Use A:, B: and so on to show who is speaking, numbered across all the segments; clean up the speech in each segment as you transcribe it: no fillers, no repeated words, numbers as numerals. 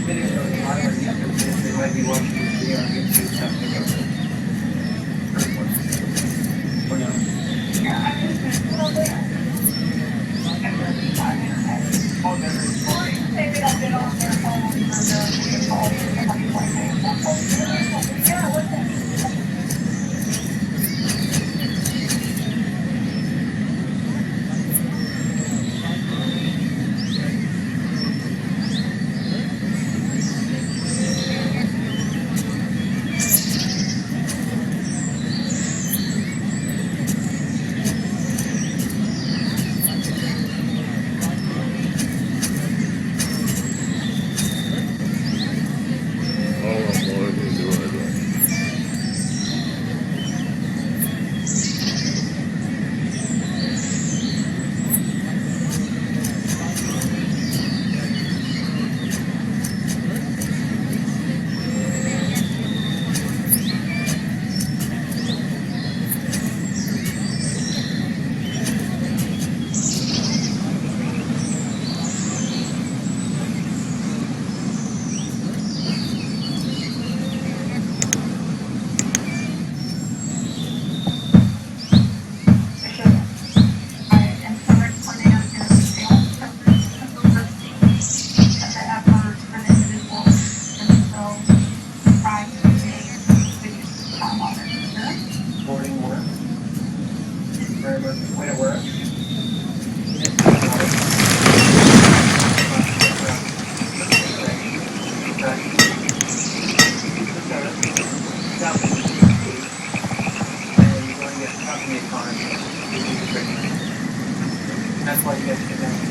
A: They might be watching this video on YouTube, something like that. Or no? Oh, never. That's why you guys get that.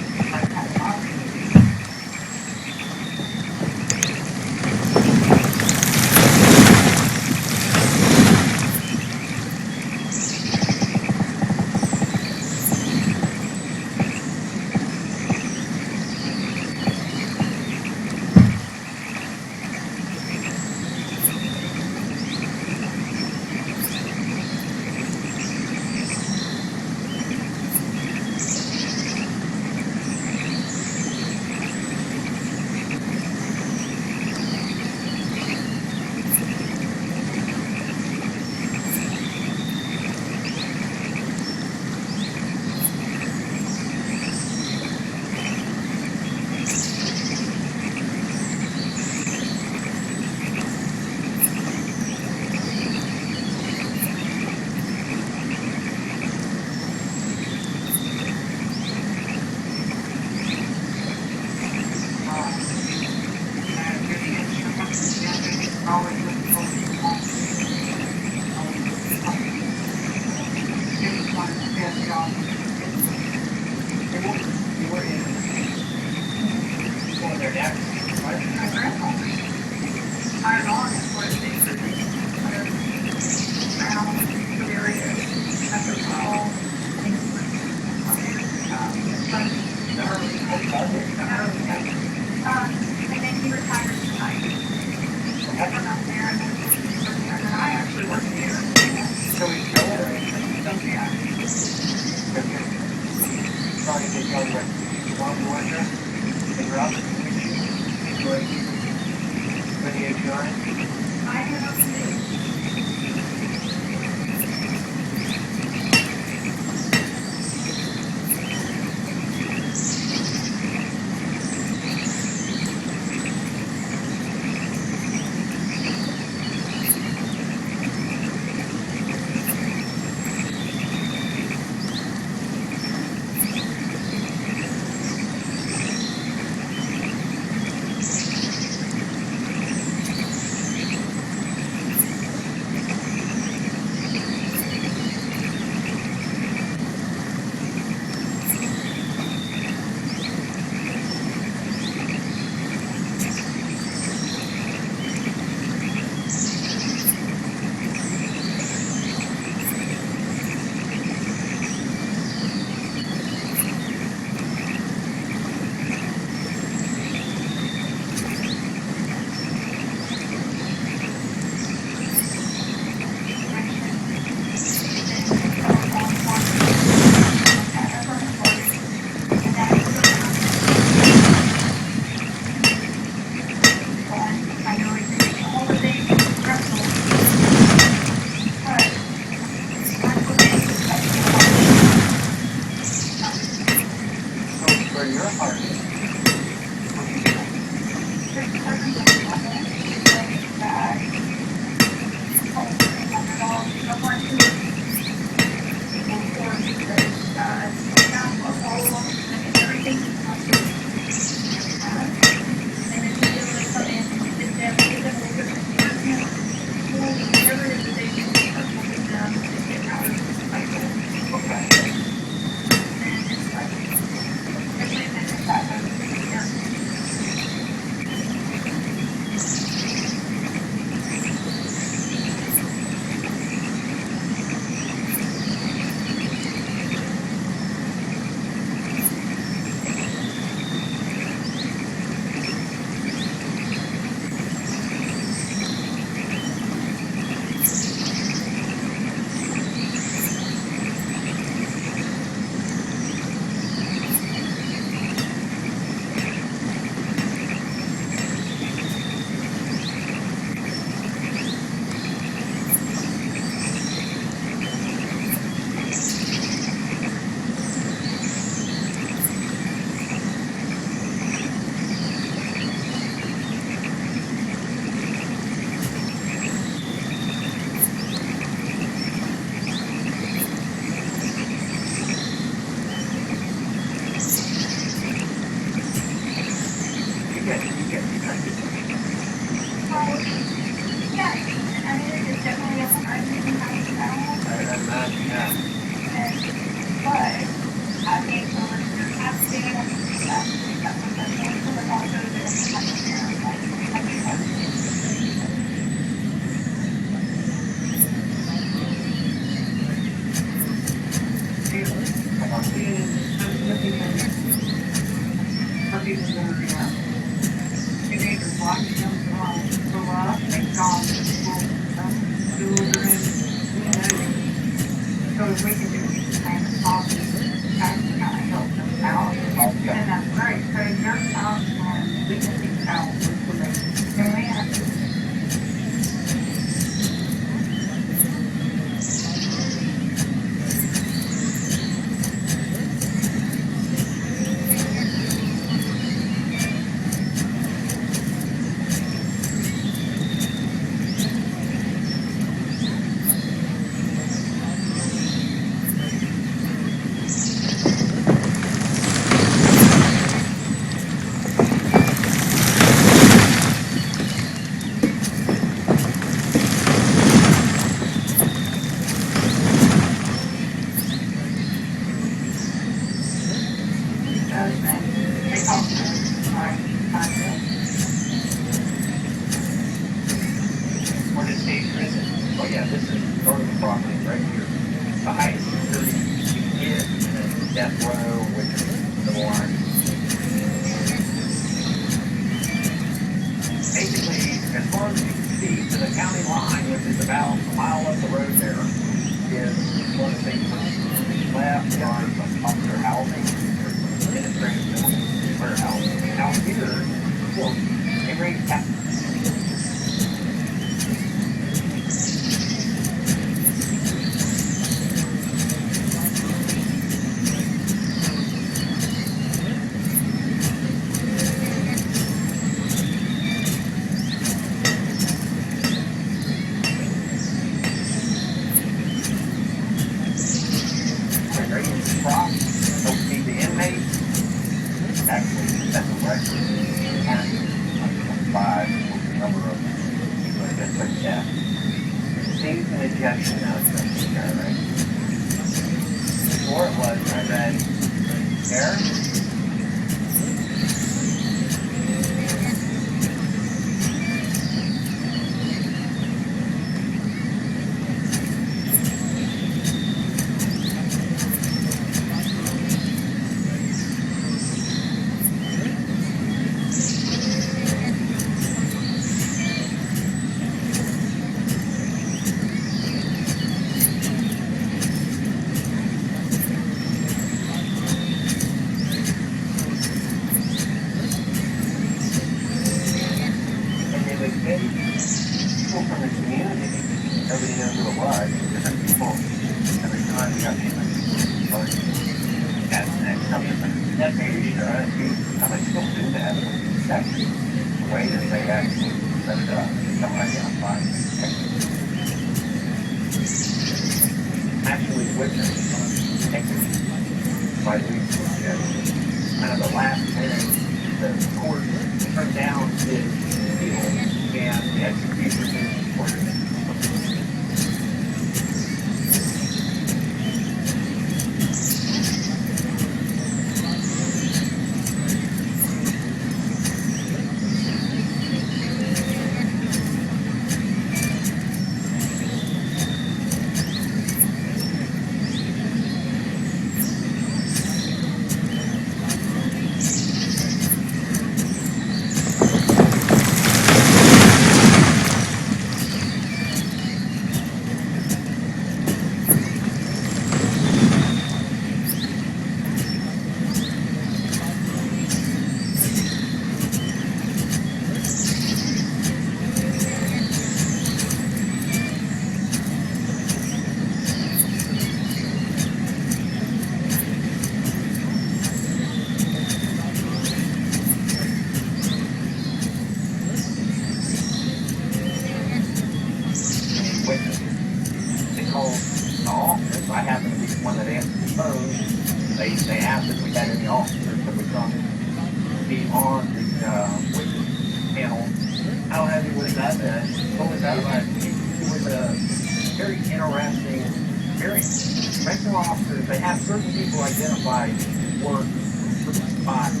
A: provide work from certain spots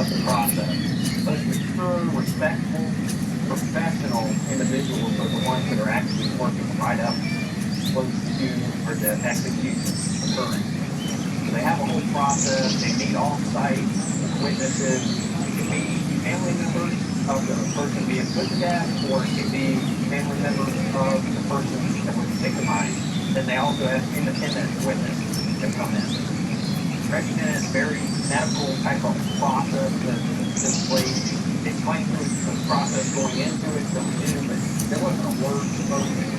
A: of the process. Those mature, respectful, professional individuals are the ones that are actually working right up close to where the execution is occurring. So they have a whole process. They meet off-site witnesses. It can be family members of the person being put to death, or it can be family members of the person that was victimized. Then they also have independent witnesses that come in. Recommend it's very medical type of process that this place. It might be the process going into it, so we do, but there wasn't a word spoken.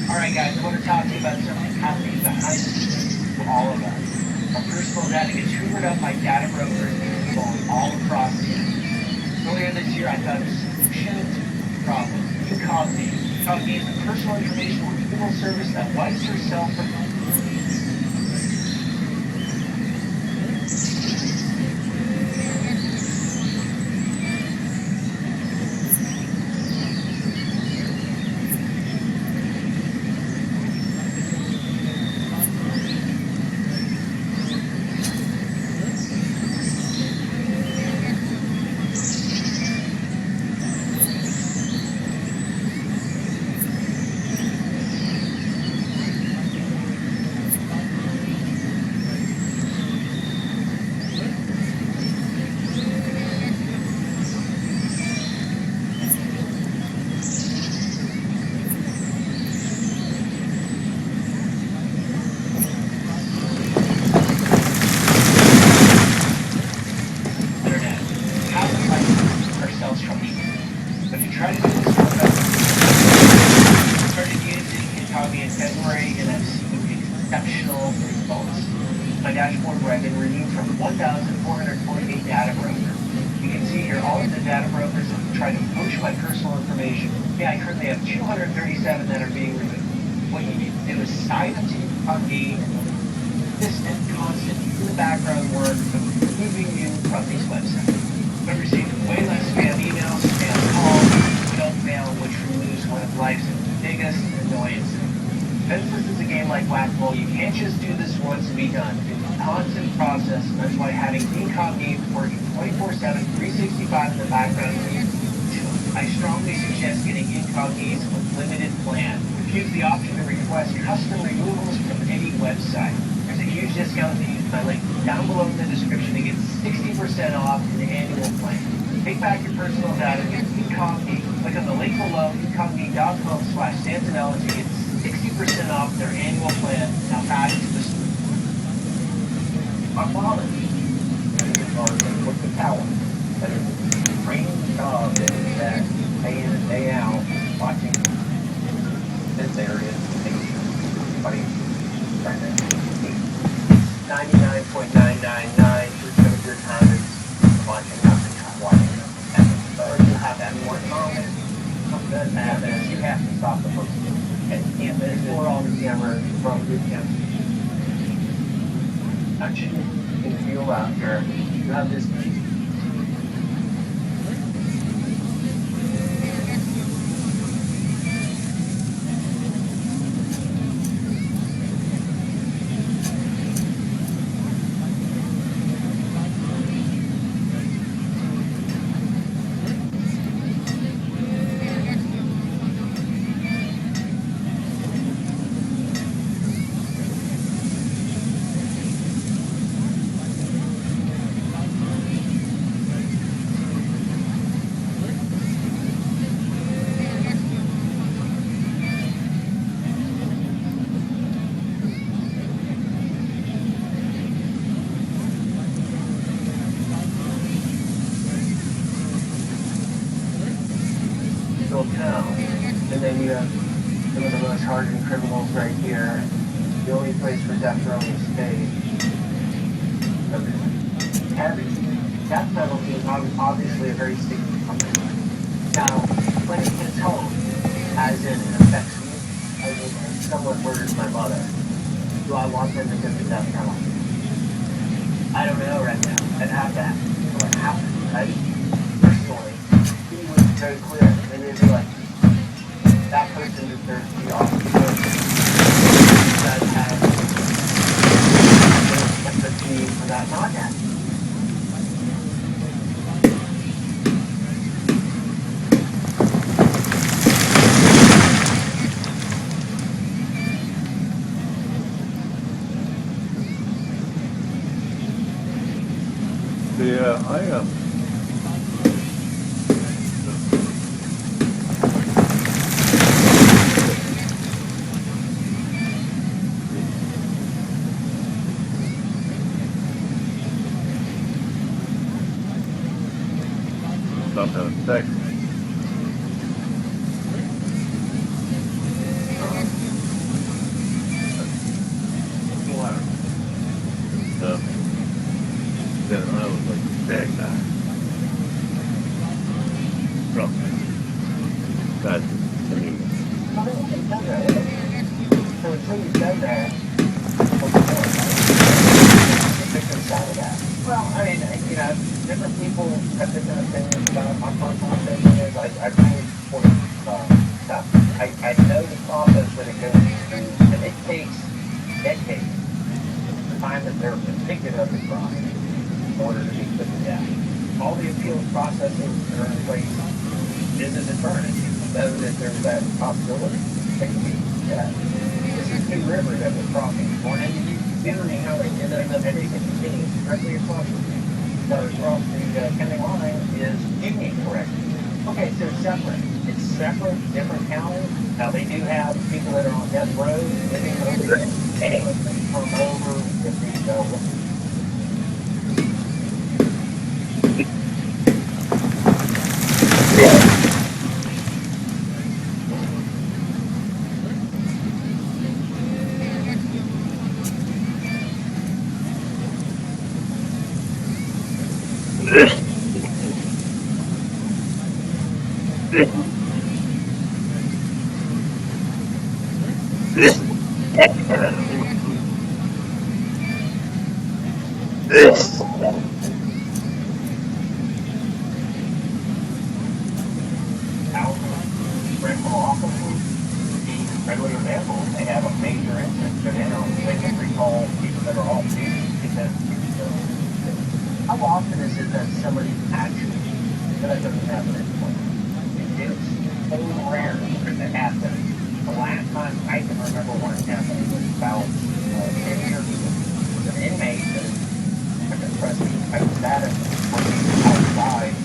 A: Alright guys, I want to talk to you about something happening behind the scenes for all of us. Our personal data gets hoovered up by data brokers going all across the internet. Earlier this year I thought of a solution to the problem. You called me. You called me as a personal information retrieval service that wipes yourself from 1,448 data brokers. You can see here all of the data brokers that try to poach my personal information. Yeah, I currently have 237 that are being removed. What you need to do is sign up to incognito, consistent, constant, in the background work of removing you from these websites. I've received way less spam emails, spam calls, junk mail, which removes one of life's biggest annoyances. Because this is a game like Whack-A-Mole, you can't just do this once and be done. It's a constant process, and that's why having incognito working 24/7, 365 in the background is essential. I strongly suggest getting incognito with limited plan. Use the option to request custom removals from any website. There's a huge discount to use my link down below in the description to get 60% off in the annual plan. Take back your personal data, get incognito. Click on the link below, incognito.com/Santinella to get 60% off their annual plan. Now back to the story. My father with the tower. That is a training job that day in and day out watching this area. Everybody trying to 99.999% of your time is watching nothing, watching nothing. Or you have that more comment, something doesn't happen, you have to stop the person. And you can't explore all the cameras from good cameras. Touch it and feel out here. You have this. Town. And then you have some of the most hardened criminals right here. The only place for death row is stage. Heavy. Death penalty is obviously a very sticky topic. Now, when it hits home, as in it affects me, as in someone murders my mother, do I want them to get the death penalty? I don't know right now. I'd have to see what happens, right? Personally, he was very clear. And they'd be like, that person deserves to be off the road. Does have empathy for that knockout.
B: Yeah, I am. Stop having sex. Then I was like, dang that. From that, I mean.
A: So until you said that, the victim side of that. Well, I mean, you know, different people have different opinions about my personal opinion is I really support stuff. I know the process that it goes through, and it takes decades, the time that they're convicted of the crime in order to be put to death. All the appeals processes that are in place is a deterrent, so that there's that possibility that can be death. This is New River that we're crossing, going into considering how they end up, and they can continue directly across the county line is Union, correct? Okay, so it's separate. It's separate, different counties. Now they do have people that are on death row living over there. Anyway, they come over if they go. Rental officers, readily available. They have a major incident go down. They can recall people that are off duty because how often is it that somebody actually that doesn't happen anymore? It's so rare for it to happen. The last time I can remember when it happened was about 10 years ago. An inmate that took a present type status when he was outside.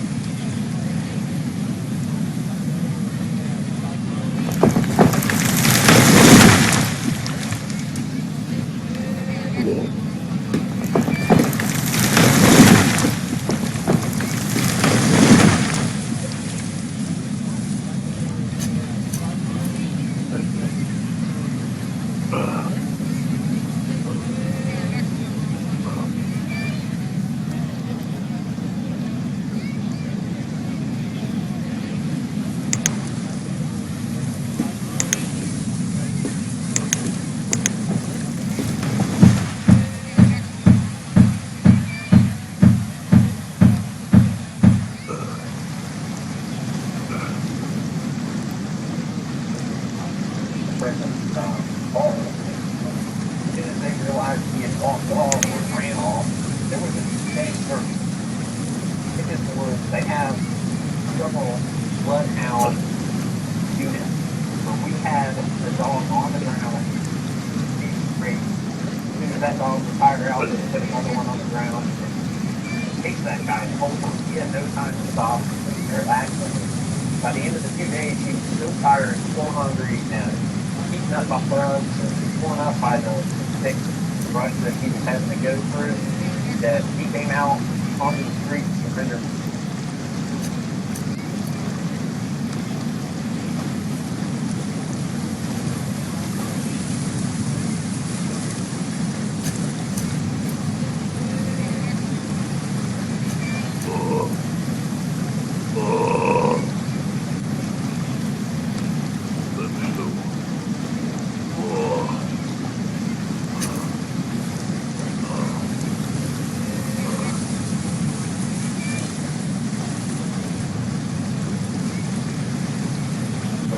A: They have several bloodhound units. So we had the dog on the ground. As soon as that dog was tired out, they put another one on the ground and chase that guy the whole time. He had no time to stop and relax. By the end of the 2 days, he was still tired, still hungry, and eaten up by bugs and torn up by the thick brush that he was having to go through. That he came out onto the street and surrendered.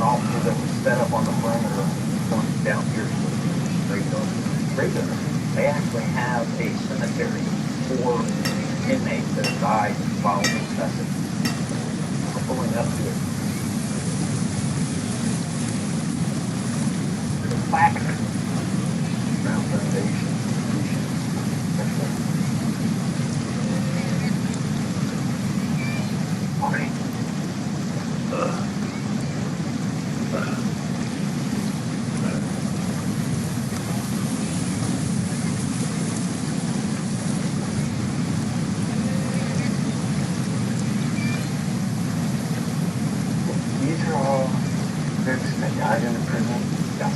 A: Officers that was set up on the perimeter going down here to Raygun. They actually have a cemetery for inmates that have died while in custody. We're pulling up to it. There's a plaque. Ground foundation. All right. These are all folks that died in the prison. Got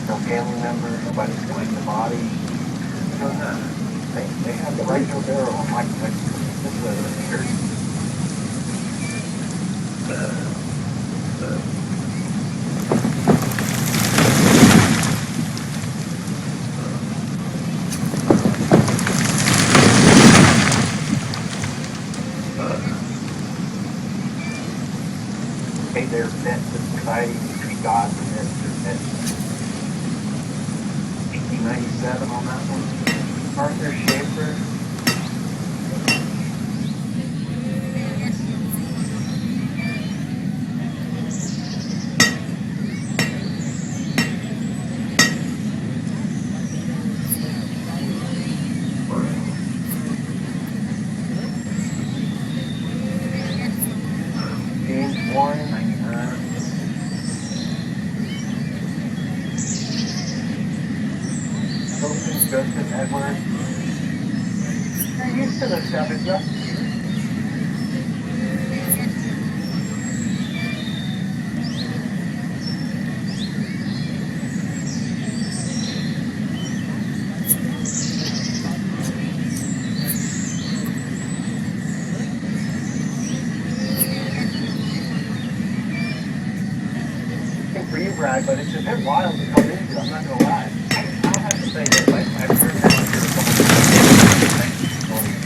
A: no family members, nobody's claimed the body. So they have the right to a burial. Like this is a church. Pay their debt to society, treat God for their debt. 1897 on that one. Arthur Schaefer. James Warren, 99. Wilson Joseph Edwards. They're used to this stuff, it's just. for you, Brad, but it's a bit wild to come into. I'm not gonna lie. I'll have to say this. I've heard that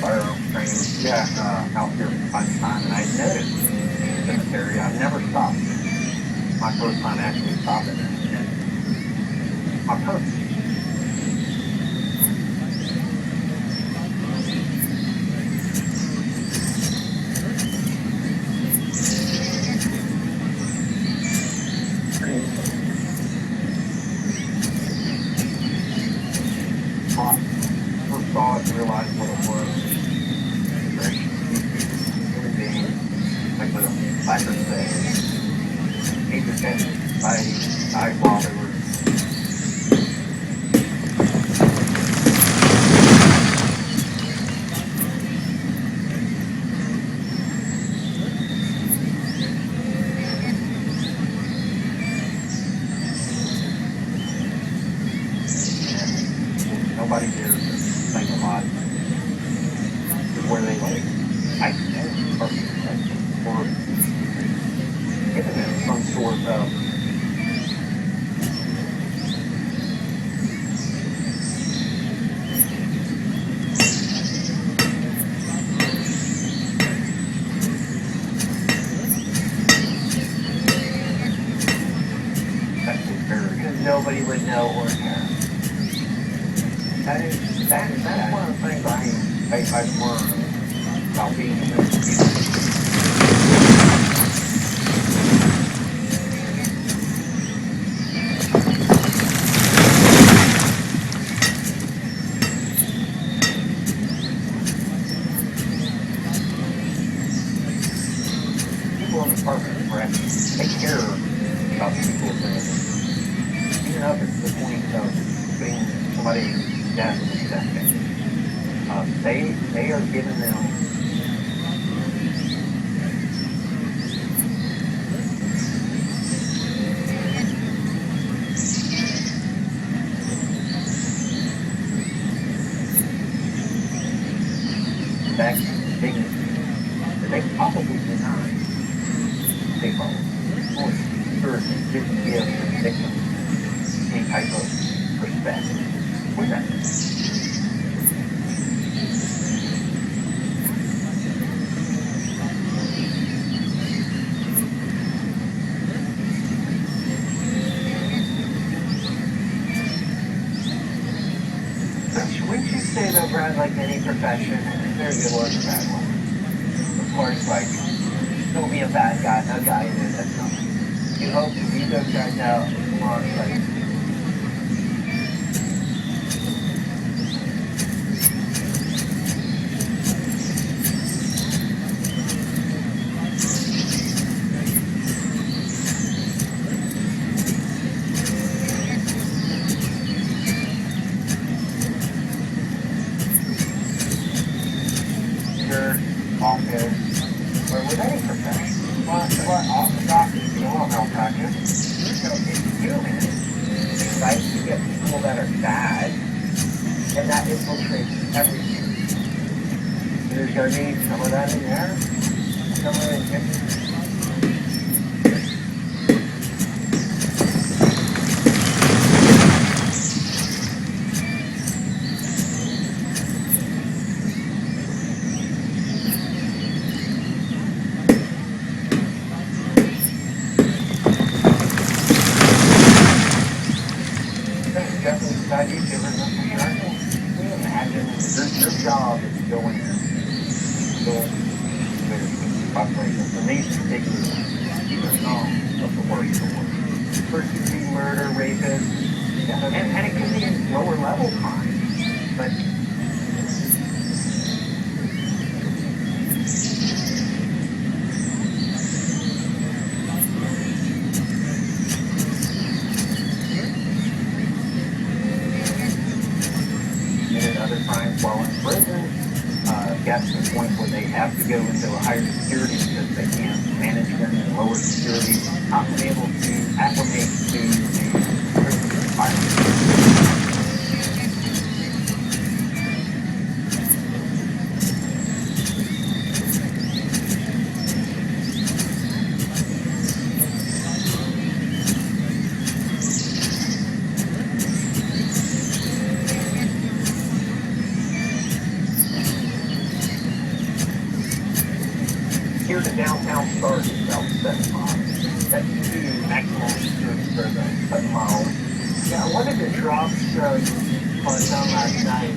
A: firearms training. Yeah. Out here from time to time, and I noticed in the cemetery. I've never stopped. My first time actually stopping and my purse. First saw it and realized what it was. Very human being, like the biker say, 8 to 10 society died while they were. Nobody dares to think a lot where they like I or giving them some sort of because nobody would know or care. That's one of the things I've learned about being in this people in the department, right? They care about the people in the even up at the point of being somebody death in the second. They are giving them that dignity that they probably deny people. Sure, didn't give the victim any type of respect. What's that? Wouldn't you say though, Brad, like any profession, there's a good one and a bad one. Of course, like, don't be a bad guy, a guy in it, that's something. You hope to beat those guys out on like office, or with any profession. But office doctors, you know, malpractice. So it's human. It's nice to get people that are bad, and that infiltrates everything. There's going to be some of that in there, some of it in here. Imagine your job is to go in there, operations, and these particular of the worst of the worst. First degree murder, rapist, and it can be in lower level crimes, but other crimes while in prison, gets to the point where they have to go into a higher security because they can't manage them in lower security, not being able to acclimate to the prison environment. wanted to drop some funds on last night.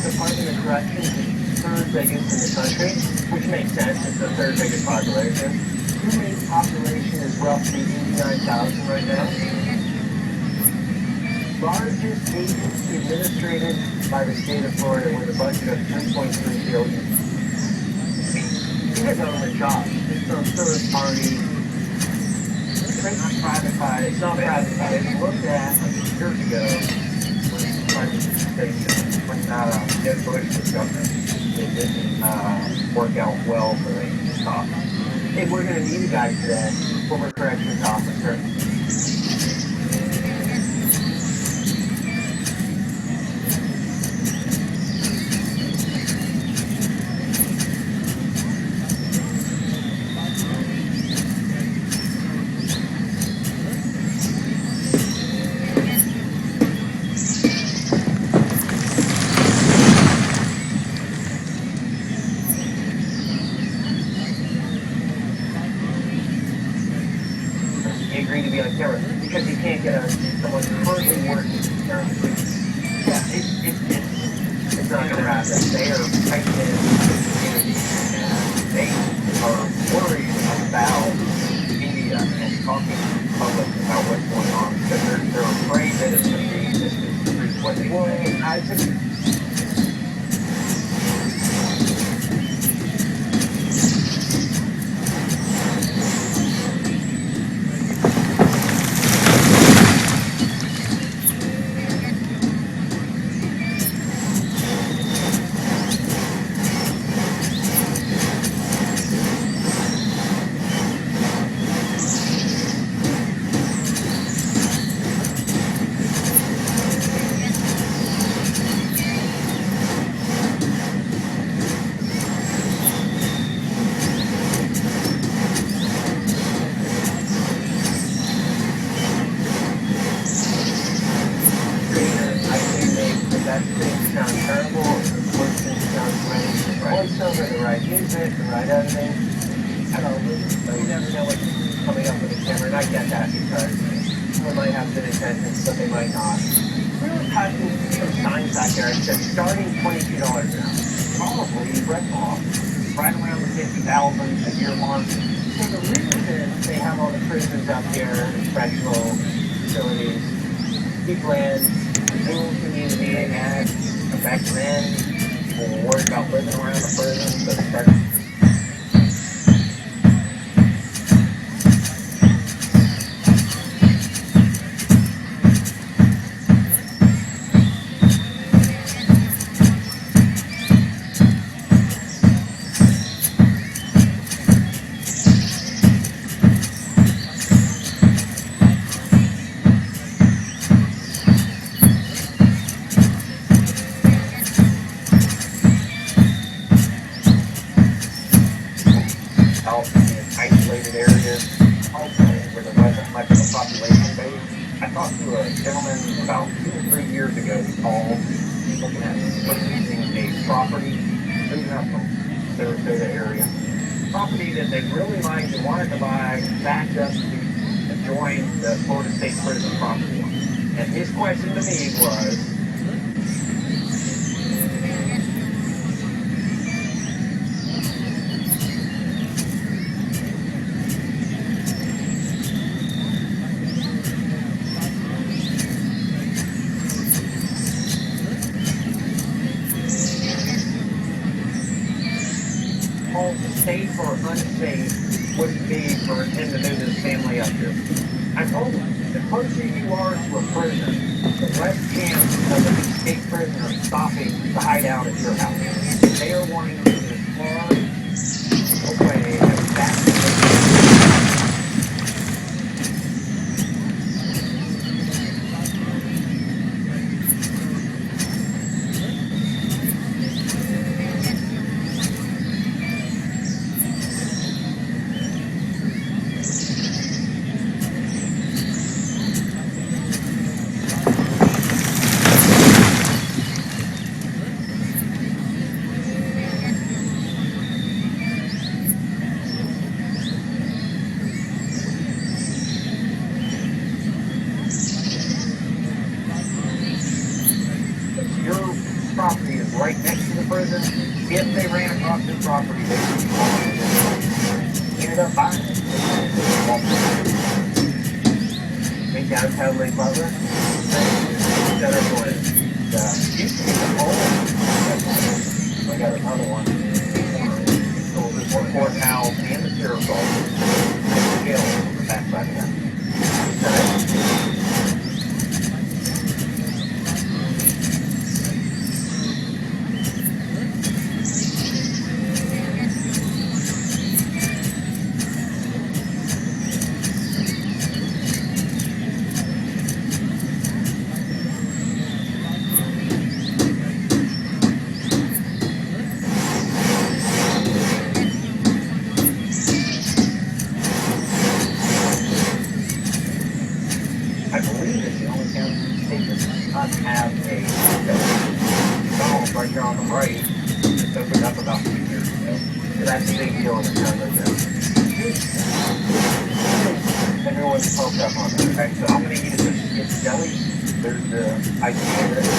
A: Department of Corrections is the third biggest in the country, which makes sense. It's the third biggest population. Inmate population is roughly 89,000 right now. Largest agency administrated by the state of Florida with a budget of $3.3 billion. These are government jobs. It's from third party. It's not privatized. It's not privatized. It's looked at years ago when Jeb Bush was governor. It didn't work out well for the top. Hey, we're going to need a guy today, former corrections officer. He agreed to be on camera because he can't get someone currently working currently. Yeah, it's not going to happen. They are fighting in the community and they are worried about media and talking to the public about what's going on because they're afraid that it's going to be misconstrued what they say. I think that thing sounds terrible, the worst thing sounds great. The voiceover, the right music, the right editing. I don't know, so you never know what's coming up with the camera, and I get that because someone might have good intentions, but they might not. Really passing some signs back there. It says starting $22 an hour. Probably rent off right around the 50,000 a year mark. So the reason they have all the prisons up here, correctional facilities, keep land, rural community, and back then, people were worried about living around the prison, so they started. Isolated areas, also where there wasn't much of a population base. I talked to a gentleman about 2 or 3 years ago. He called looking at purchasing a property moving up from Sarasota area. Property that they really liked and wanted to buy backed up to join the Florida State Prison property. And his question to me was, the state safe or unsafe would it be for him to move his family up here? I told him, the closer you are to a prison, the less chance of an escaped prisoner stopping to hide out at your house. They are wanting to move as far away as fast as they can. Your property is right next to the prison. If they ran across this property, they would be following it. Ended up buying it. Think that's how they love it? That are what used to be the home. I got another one. So this one courthouse and the sheriff's office and the jail on the back side of that. Okay. I believe it's the only county in the state that does not have a McDonald's right here on the right. It's opened up about 2 years ago. So that's a big deal in the town right there. Everyone's pumped up on that. Okay, so I'm going to eat it. It's jelly. There's the idea that it's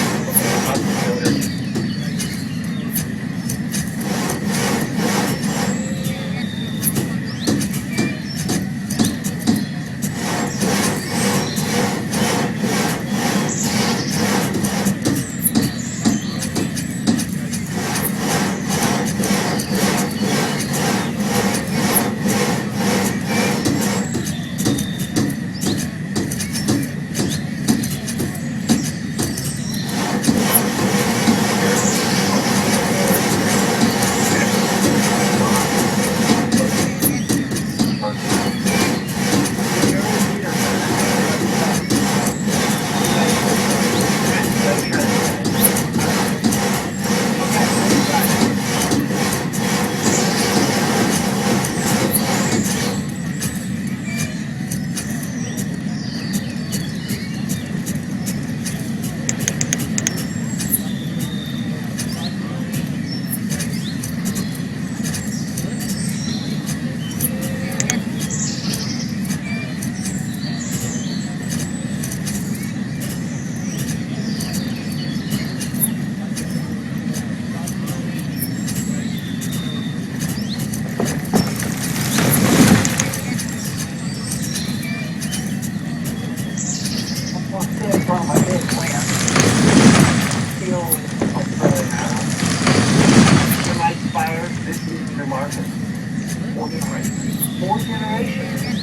A: Four generations.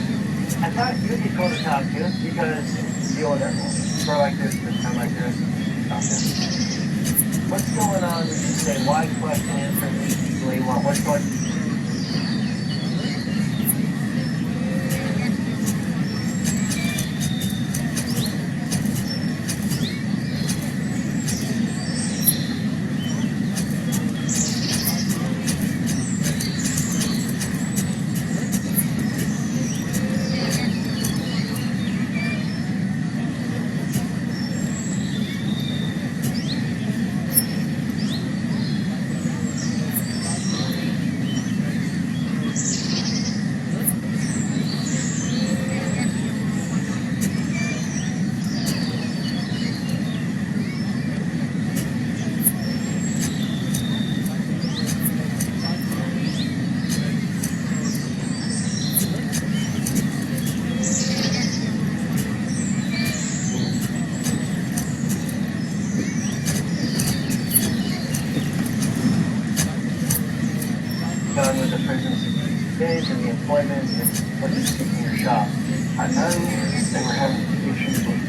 A: I thought you'd be cool to talk to because you deal with everyone. Grow like this time like this. Okay. What's going on? You say why question answer easily. What's going on? days and the employment and what you keep in your shop. I know they were having issues with.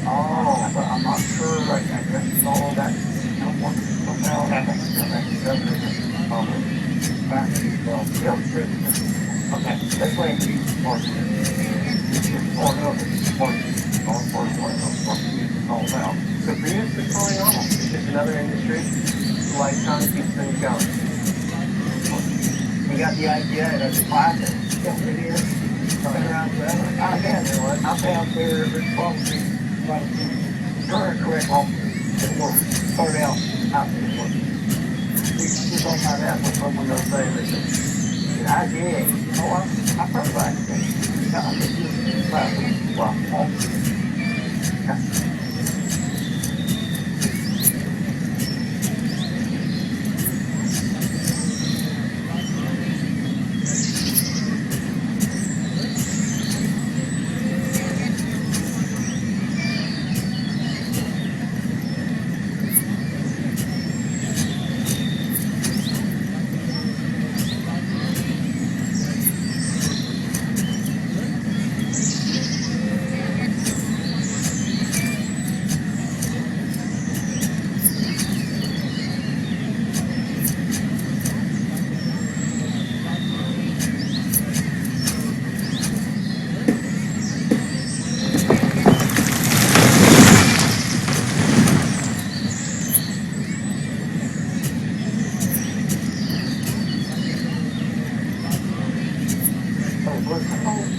A: Oh, but I'm not sure. Like, I guess all of that. Somehow happened. Back to okay, let's wait for you. All about. So for you, it's totally normal. It's just another industry. Like trying to keep things going. You got the idea and it's classic. Yeah, it is. Been around forever. I've been out there. There's probably about correct office. It will start out this way. We don't have that when someone does say that. I did. Oh, I heard about it. I think you classic. Well, yeah.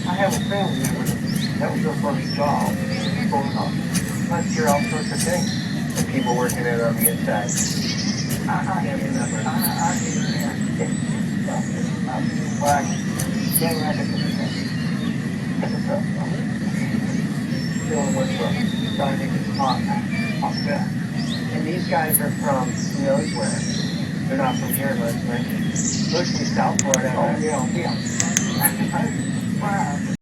A: I have a family member that was their first job. Last year, all sorts of things. And people working there on the inside. I have a number. I do that. Like, getting back at dealing with trying to get hot back. And these guys are from who knows where. They're not from here, mostly. Mostly South Florida. Oh, yeah. Wow.